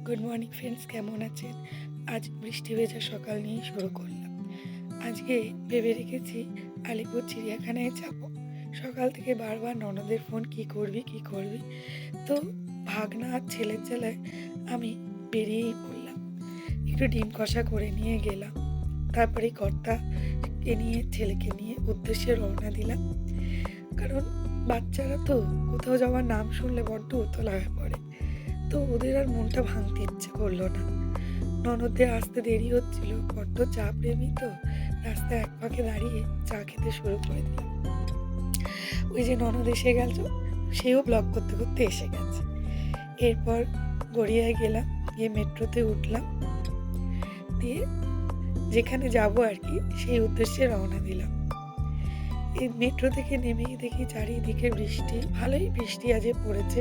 Good morning friends, কেমন আছেন? আজ বৃষ্টি ভেজা সকাল নিয়ে শুরু করলাম। আজকে ভেবে রেখেছি আলিপুর চিড়িয়াখানায় যাব। সকাল থেকে বারবার ননদের ফোন, কি করবি কি করবি। তো ভাগনা আর ছেলের ছেলায় আমি বেরিয়েই পড়লাম। একটু ডিম কষা করে নিয়ে গেলাম, তারপরে কর্তাকে নিয়ে ছেলেকে নিয়ে উদ্দেশ্যে রওনা দিলাম। কারণ বাচ্চারা তো কোথাও যাওয়ার নাম শুনলে বড্ড উতলা হয়ে পড়ে। তো ওদের আর মনটা ভাঙতে ইচ্ছে করলো না। ননদদের আসতে দেরি হচ্ছিল, বড্ড চা প্রেমী তো। রাস্তায় এক ফাঁকে দাঁড়িয়ে চা খেতে শুরু করে দিলাম। ওই যে ননদ এসে গেল, সেও ব্লগ করতে করতে এসে গেছে। এরপর গড়িয়ায় গেলাম, গিয়ে মেট্রোতে উঠলাম, দিয়ে যেখানে যাব আর কি সেই উদ্দেশ্যে রওনা দিলাম। এই মেট্রো থেকে নেমেই দেখি চারিদিকে বৃষ্টি, ভালোই বৃষ্টি আজ পড়েছে।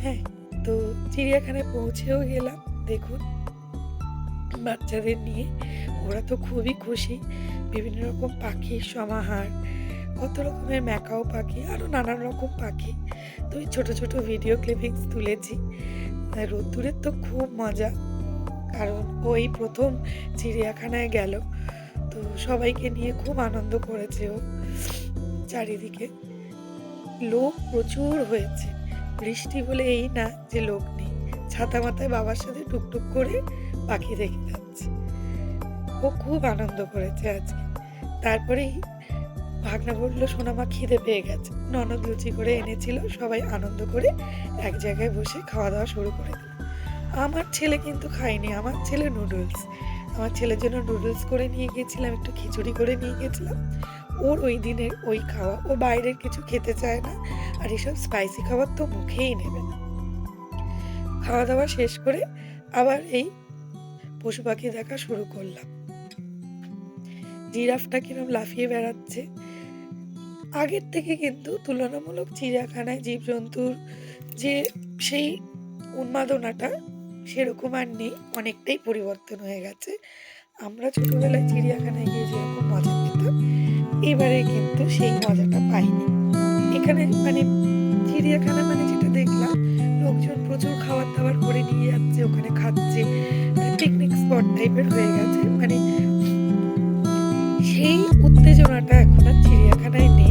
হ্যাঁ, তো চিড়িয়াখানায় পৌঁছেও গেলাম। দেখুন বাচ্চাদের নিয়ে, ওরা তো খুবই খুশি। বিভিন্ন রকম পাখির সমাহার, কত রকমের ম্যাকাও পাখি, আরও নানান রকম পাখি। তো ওই ছোটো ছোটো ভিডিও ক্লিপিংস তুলেছি। রোদ্দুরের তো খুব মজা, কারণ ওই প্রথম চিড়িয়াখানায় গেল, তো সবাইকে নিয়ে খুব আনন্দ করেছে ও। চারিদিকে লোক প্রচুর হয়েছে, বৃষ্টি বলে এই না যে লোক নেই। ছাতা মাথায় বাবার সাথে টুকটুক করে পাখি দেখে যাচ্ছে। ও খুব আনন্দ করেছে আজকে। তারপরেই ভাগনা বলল, সোনামা খিদে পেয়ে গেছে। ননদ লুচি করে এনেছিল, সবাই আনন্দ করে এক জায়গায় বসে খাওয়া দাওয়া শুরু করে দিল। আমার ছেলে কিন্তু খায়নি, আমার ছেলে নুডলস। আমার ছেলের জন্য নুডলস করে নিয়ে গিয়েছিলাম, একটু খিচুড়ি করে নিয়ে গেছিলাম। ওর ওই দিনের ওই খাওয়া, ও বাইরের কিছু খেতে চায় না, আর এসব স্পাইসি খাবার তো মুখেই নেবে না। খাওয়া দাওয়া শেষ করে আবার এই পশু পাখি দেখা শুরু করলাম। জিরাফটা কিরম লাফিয়ে বেড়াচ্ছে। আগের থেকে কিন্তু তুলনামূলক চিড়িয়াখানায় জীবজন্তুর যে সেই উন্মাদনাটা সেরকম আর নেই, অনেকটাই পরিবর্তন হয়ে গেছে। আমরা ছোটবেলায় চিড়িয়াখানায় গিয়ে যেরকম মজা পেতাম, এবারে কিন্তু সেই মজাটা পাইনি। এখানে মানে চিড়িয়াখানা মানে যেটা দেখলাম, লোকজন প্রচুর খাবার দাবার করে নিয়ে যাচ্ছে, ওখানে খাচ্ছে, মানে পিকনিক স্পট টাইপের হয়ে গেছে। মানে সেই উত্তেজনাটা এখন আর চিড়িয়াখানায় নেই।